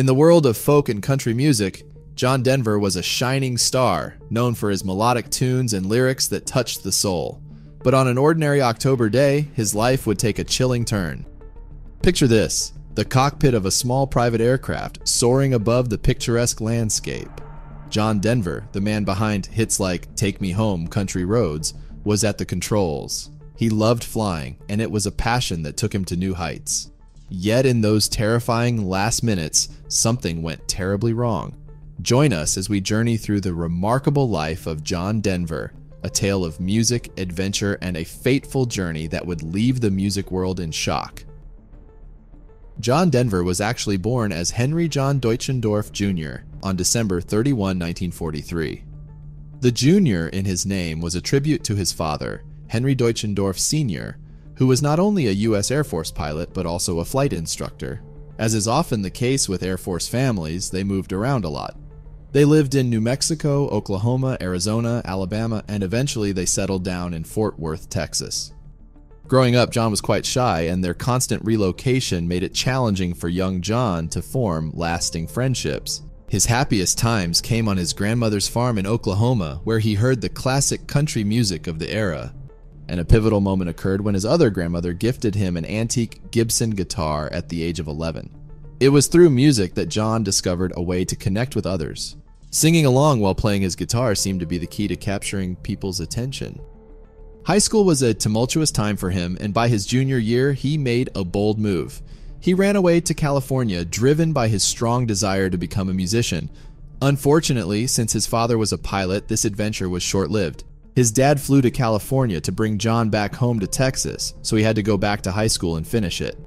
In the world of folk and country music, John Denver was a shining star, known for his melodic tunes and lyrics that touched the soul. But on an ordinary October day, his life would take a chilling turn. Picture this: the cockpit of a small private aircraft soaring above the picturesque landscape. John Denver, the man behind hits like "Take Me Home, Country Roads," was at the controls. He loved flying, and it was a passion that took him to new heights. Yet in those terrifying last minutes, something went terribly wrong. Join us as we journey through the remarkable life of John Denver, a tale of music, adventure, and a fateful journey that would leave the music world in shock. John Denver was actually born as Henry John Deutschendorf Jr. on December 31, 1943. The Jr. in his name was a tribute to his father, Henry Deutschendorf Sr., who was not only a U.S. Air Force pilot but also a flight instructor. As is often the case with Air Force families, they moved around a lot. They lived in New Mexico, Oklahoma, Arizona, Alabama, and eventually they settled down in Fort Worth, Texas. Growing up, John was quite shy, and their constant relocation made it challenging for young John to form lasting friendships. His happiest times came on his grandmother's farm in Oklahoma, where he heard the classic country music of the era. And a pivotal moment occurred when his other grandmother gifted him an antique Gibson guitar at the age of 11. It was through music that John discovered a way to connect with others. Singing along while playing his guitar seemed to be the key to capturing people's attention. High school was a tumultuous time for him, and by his junior year, he made a bold move. He ran away to California, driven by his strong desire to become a musician. Unfortunately, since his father was a pilot, this adventure was short-lived. His dad flew to California to bring John back home to Texas, so he had to go back to high school and finish it.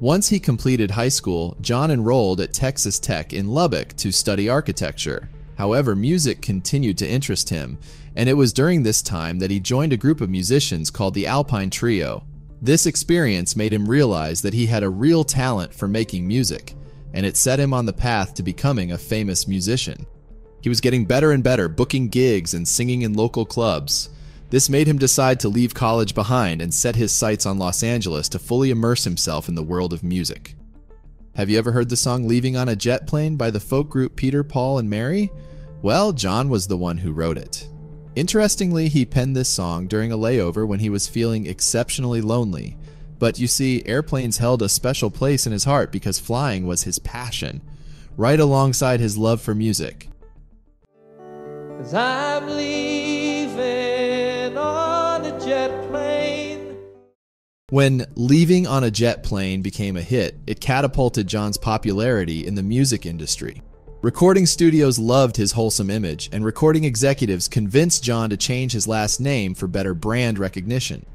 Once he completed high school, John enrolled at Texas Tech in Lubbock to study architecture. However, music continued to interest him, and it was during this time that he joined a group of musicians called the Alpine Trio. This experience made him realize that he had a real talent for making music, and it set him on the path to becoming a famous musician. He was getting better and better, booking gigs and singing in local clubs. This made him decide to leave college behind and set his sights on Los Angeles to fully immerse himself in the world of music. Have you ever heard the song "Leaving on a Jet Plane" by the folk group Peter, Paul, and Mary? Well, John was the one who wrote it. Interestingly, he penned this song during a layover when he was feeling exceptionally lonely. But you see, airplanes held a special place in his heart because flying was his passion, right alongside his love for music. 'Cause I'm leaving on a jet plane. When "Leaving on a Jet Plane" became a hit, it catapulted John's popularity in the music industry. Recording studios loved his wholesome image, and recording executives convinced John to change his last name for better brand recognition.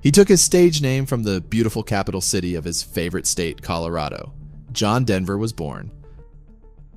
He took his stage name from the beautiful capital city of his favorite state, Colorado. John Denver was born.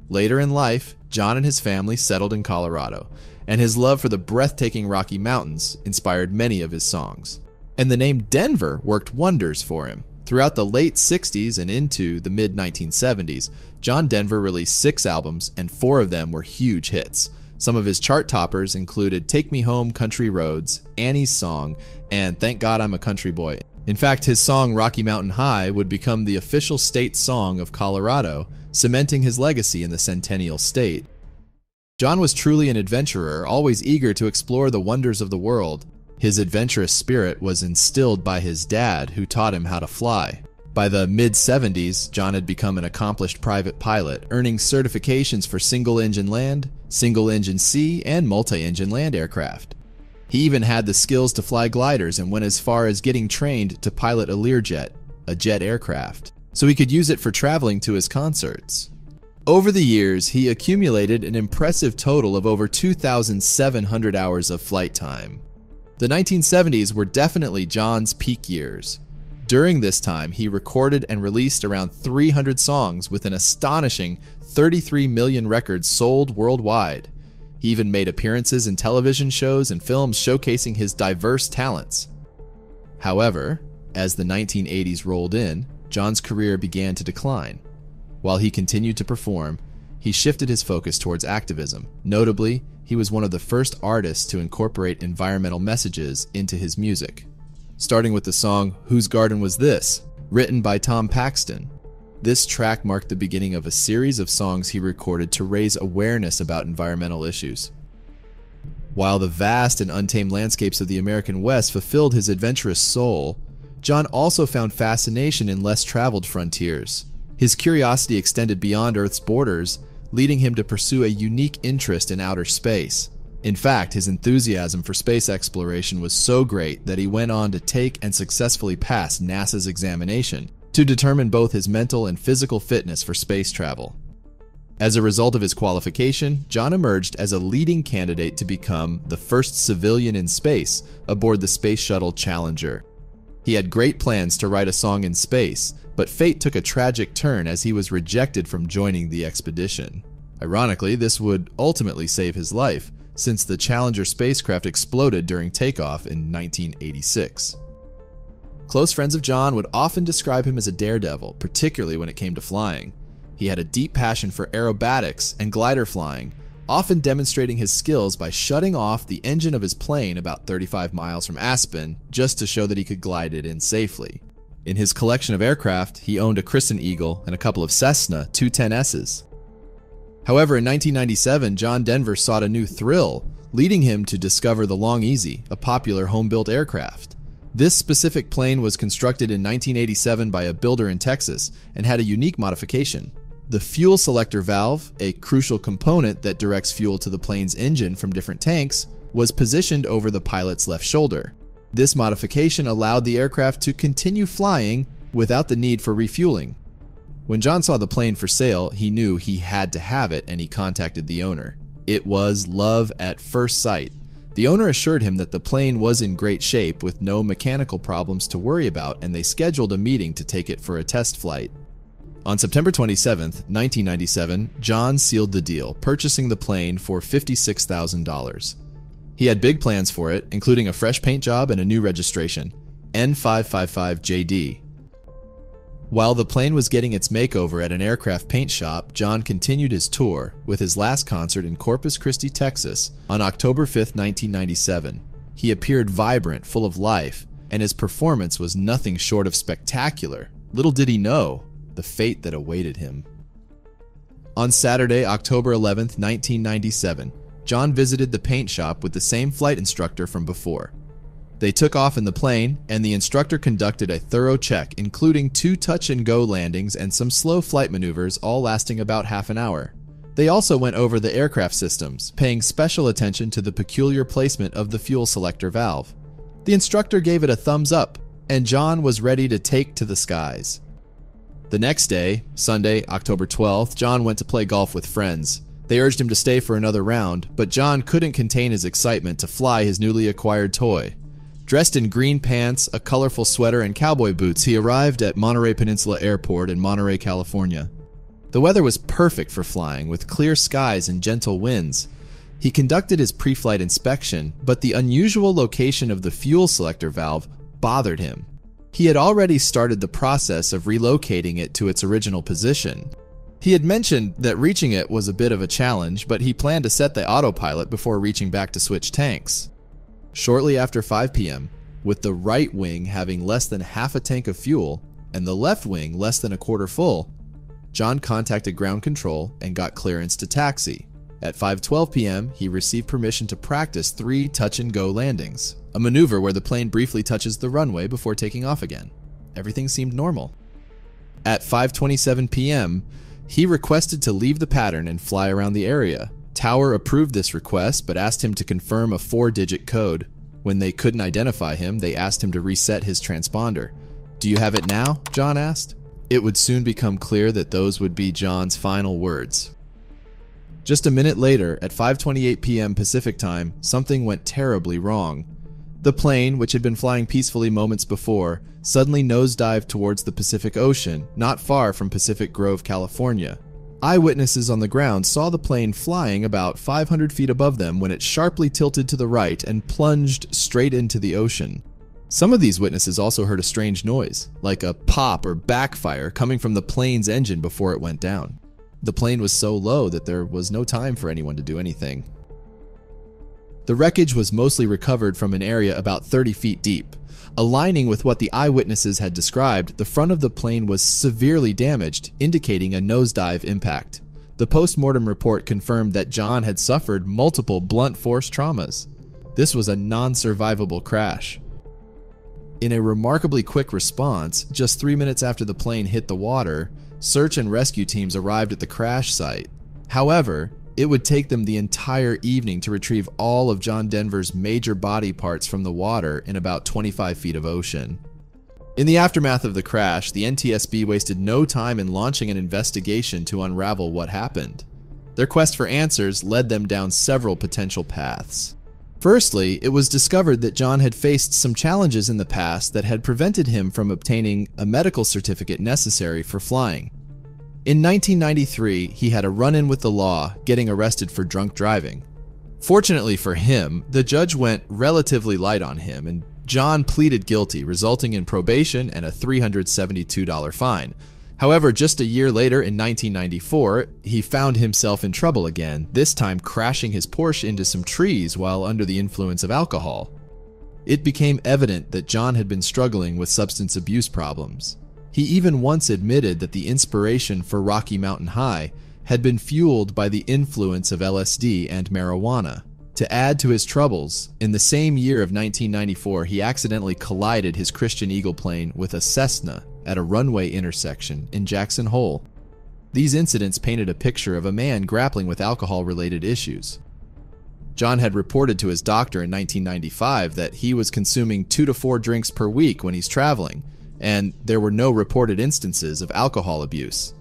Later in life, John and his family settled in Colorado, and his love for the breathtaking Rocky Mountains inspired many of his songs. And the name Denver worked wonders for him. Throughout the late 60s and into the mid-1970s, John Denver released 6 albums, and 4 of them were huge hits. Some of his chart toppers included "Take Me Home, Country Roads," "Annie's Song," and "Thank God I'm a Country Boy." In fact, his song "Rocky Mountain High" would become the official state song of Colorado, cementing his legacy in the Centennial State. John was truly an adventurer, always eager to explore the wonders of the world. His adventurous spirit was instilled by his dad, who taught him how to fly. By the mid-70s, John had become an accomplished private pilot, earning certifications for single-engine land, single-engine sea, and multi-engine land aircraft. He even had the skills to fly gliders and went as far as getting trained to pilot a Learjet, a jet aircraft, so he could use it for traveling to his concerts. Over the years, he accumulated an impressive total of over 2,700 hours of flight time. The 1970s were definitely John's peak years. During this time, he recorded and released around 300 songs with an astonishing 33 million records sold worldwide. He even made appearances in television shows and films showcasing his diverse talents. However, as the 1980s rolled in, John's career began to decline. While he continued to perform, he shifted his focus towards activism. Notably, he was one of the first artists to incorporate environmental messages into his music, starting with the song "Whose Garden Was This?", written by Tom Paxton. This track marked the beginning of a series of songs he recorded to raise awareness about environmental issues. While the vast and untamed landscapes of the American West fulfilled his adventurous soul, John also found fascination in less traveled frontiers. His curiosity extended beyond Earth's borders, leading him to pursue a unique interest in outer space. In fact, his enthusiasm for space exploration was so great that he went on to take and successfully pass NASA's examination to determine both his mental and physical fitness for space travel. As a result of his qualification, John emerged as a leading candidate to become the first civilian in space aboard the Space Shuttle Challenger. He had great plans to write a song in space, but fate took a tragic turn as he was rejected from joining the expedition. Ironically, this would ultimately save his life, since the Challenger spacecraft exploded during takeoff in 1986. Close friends of John would often describe him as a daredevil, particularly when it came to flying. He had a deep passion for aerobatics and glider flying, often demonstrating his skills by shutting off the engine of his plane about 35 miles from Aspen just to show that he could glide it in safely. In his collection of aircraft, he owned a Crescent Eagle and a couple of Cessna 210Ss. However, in 1997, John Denver sought a new thrill, leading him to discover the Long Easy, a popular home-built aircraft. This specific plane was constructed in 1987 by a builder in Texas and had a unique modification. The fuel selector valve, a crucial component that directs fuel to the plane's engine from different tanks, was positioned over the pilot's left shoulder. This modification allowed the aircraft to continue flying without the need for refueling. When John saw the plane for sale, he knew he had to have it, and he contacted the owner. It was love at first sight. The owner assured him that the plane was in great shape with no mechanical problems to worry about, and they scheduled a meeting to take it for a test flight. On September 27, 1997, John sealed the deal, purchasing the plane for $56,000. He had big plans for it, including a fresh paint job and a new registration, N555JD. While the plane was getting its makeover at an aircraft paint shop, John continued his tour, with his last concert in Corpus Christi, Texas, on October 5, 1997. He appeared vibrant, full of life, and his performance was nothing short of spectacular. Little did he know the fate that awaited him. On Saturday, October 11, 1997, John visited the paint shop with the same flight instructor from before. They took off in the plane, and the instructor conducted a thorough check, including 2 touch-and-go landings and some slow flight maneuvers, all lasting about half an hour. They also went over the aircraft systems, paying special attention to the peculiar placement of the fuel selector valve. The instructor gave it a thumbs up, and John was ready to take to the skies. The next day, Sunday, October 12th, John went to play golf with friends. They urged him to stay for another round, but John couldn't contain his excitement to fly his newly acquired toy. Dressed in green pants, a colorful sweater, and cowboy boots, he arrived at Monterey Peninsula Airport in Monterey, California. The weather was perfect for flying, with clear skies and gentle winds. He conducted his pre-flight inspection, but the unusual location of the fuel selector valve bothered him. He had already started the process of relocating it to its original position. He had mentioned that reaching it was a bit of a challenge, but he planned to set the autopilot before reaching back to switch tanks. Shortly after 5 p.m., with the right wing having less than half a tank of fuel and the left wing less than a quarter full, John contacted ground control and got clearance to taxi. At 5:12 p.m., he received permission to practice 3 touch-and-go landings, a maneuver where the plane briefly touches the runway before taking off again. Everything seemed normal. At 5:27 p.m., he requested to leave the pattern and fly around the area. Tower approved this request, but asked him to confirm a 4-digit code. When they couldn't identify him, they asked him to reset his transponder. "Do you have it now?" John asked. It would soon become clear that those would be John's final words. Just a minute later, at 5:28 p.m. Pacific time, something went terribly wrong. The plane, which had been flying peacefully moments before, suddenly nosedived towards the Pacific Ocean, not far from Pacific Grove, California. Eyewitnesses on the ground saw the plane flying about 500 feet above them when it sharply tilted to the right and plunged straight into the ocean. Some of these witnesses also heard a strange noise, like a pop or backfire coming from the plane's engine before it went down. The plane was so low that there was no time for anyone to do anything. The wreckage was mostly recovered from an area about 30 feet deep. Aligning with what the eyewitnesses had described, the front of the plane was severely damaged, indicating a nosedive impact. The post-mortem report confirmed that John had suffered multiple blunt force traumas. This was a non-survivable crash. In a remarkably quick response, just 3 minutes after the plane hit the water, search and rescue teams arrived at the crash site. However, it would take them the entire evening to retrieve all of John Denver's major body parts from the water in about 25 feet of ocean. In the aftermath of the crash, the NTSB wasted no time in launching an investigation to unravel what happened. Their quest for answers led them down several potential paths. Firstly, it was discovered that John had faced some challenges in the past that had prevented him from obtaining a medical certificate necessary for flying. In 1993, he had a run-in with the law, getting arrested for drunk driving. Fortunately for him, the judge went relatively light on him, and John pleaded guilty, resulting in probation and a $372 fine. However, just a year later in 1994, he found himself in trouble again, this time crashing his Porsche into some trees while under the influence of alcohol. It became evident that John had been struggling with substance abuse problems. He even once admitted that the inspiration for Rocky Mountain High had been fueled by the influence of LSD and marijuana. To add to his troubles, in the same year of 1994, he accidentally collided his Christian Eagle plane with a Cessna at a runway intersection in Jackson Hole. These incidents painted a picture of a man grappling with alcohol-related issues. John had reported to his doctor in 1995 that he was consuming 2 to 4 drinks per week when he's traveling, and there were no reported instances of alcohol abuse.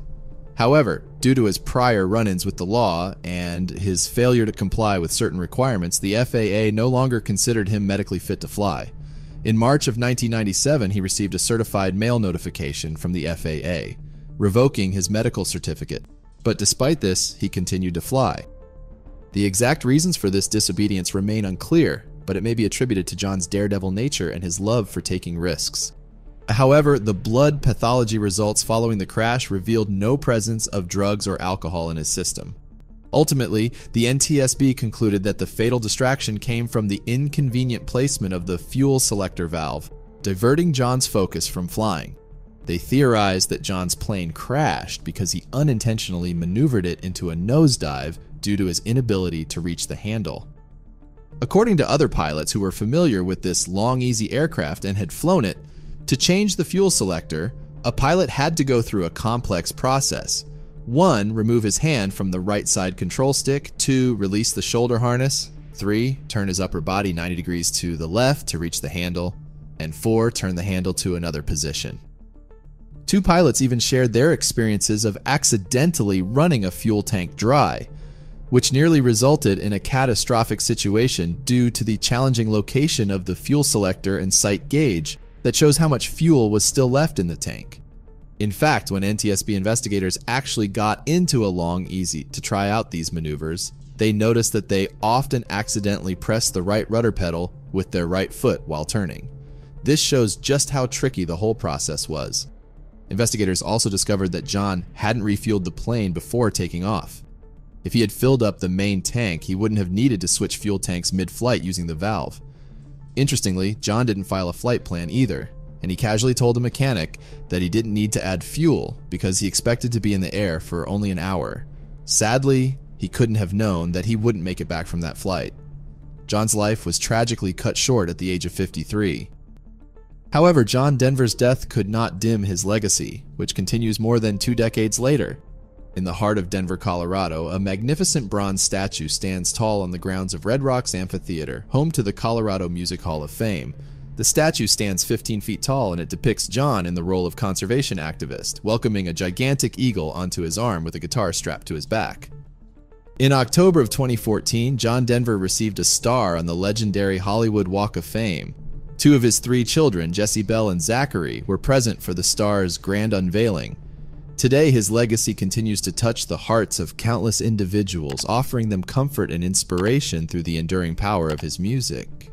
However, due to his prior run-ins with the law and his failure to comply with certain requirements, the FAA no longer considered him medically fit to fly. In March of 1997, he received a certified mail notification from the FAA, revoking his medical certificate. But despite this, he continued to fly. The exact reasons for this disobedience remain unclear, but it may be attributed to John's daredevil nature and his love for taking risks. However, the blood pathology results following the crash revealed no presence of drugs or alcohol in his system. Ultimately, the NTSB concluded that the fatal distraction came from the inconvenient placement of the fuel selector valve, diverting John's focus from flying. They theorized that John's plane crashed because he unintentionally maneuvered it into a nosedive due to his inability to reach the handle. According to other pilots who were familiar with this long, easy aircraft and had flown it, to change the fuel selector, a pilot had to go through a complex process. 1. Remove his hand from the right side control stick. 2. Release the shoulder harness. 3. Turn his upper body 90 degrees to the left to reach the handle. And 4. Turn the handle to another position. 2 pilots even shared their experiences of accidentally running a fuel tank dry, which nearly resulted in a catastrophic situation due to the challenging location of the fuel selector and sight gauge that shows how much fuel was still left in the tank. In fact, when NTSB investigators actually got into a long easy to try out these maneuvers, they noticed that they often accidentally pressed the right rudder pedal with their right foot while turning. This shows just how tricky the whole process was. Investigators also discovered that John hadn't refueled the plane before taking off. If he had filled up the main tank, he wouldn't have needed to switch fuel tanks mid-flight using the valve. Interestingly, John didn't file a flight plan either, and he casually told a mechanic that he didn't need to add fuel because he expected to be in the air for only an hour. Sadly, he couldn't have known that he wouldn't make it back from that flight. John's life was tragically cut short at the age of 53. However, John Denver's death could not dim his legacy, which continues more than 2 decades later. In the heart of Denver, Colorado, a magnificent bronze statue stands tall on the grounds of Red Rocks Amphitheater, home to the Colorado Music Hall of Fame. The statue stands 15 feet tall, and it depicts John in the role of conservation activist, welcoming a gigantic eagle onto his arm with a guitar strapped to his back. In October of 2014, John Denver received a star on the legendary Hollywood Walk of Fame. 2 of his 3 children, Jesse Bell and Zachary, were present for the star's grand unveiling. Today, his legacy continues to touch the hearts of countless individuals, offering them comfort and inspiration through the enduring power of his music.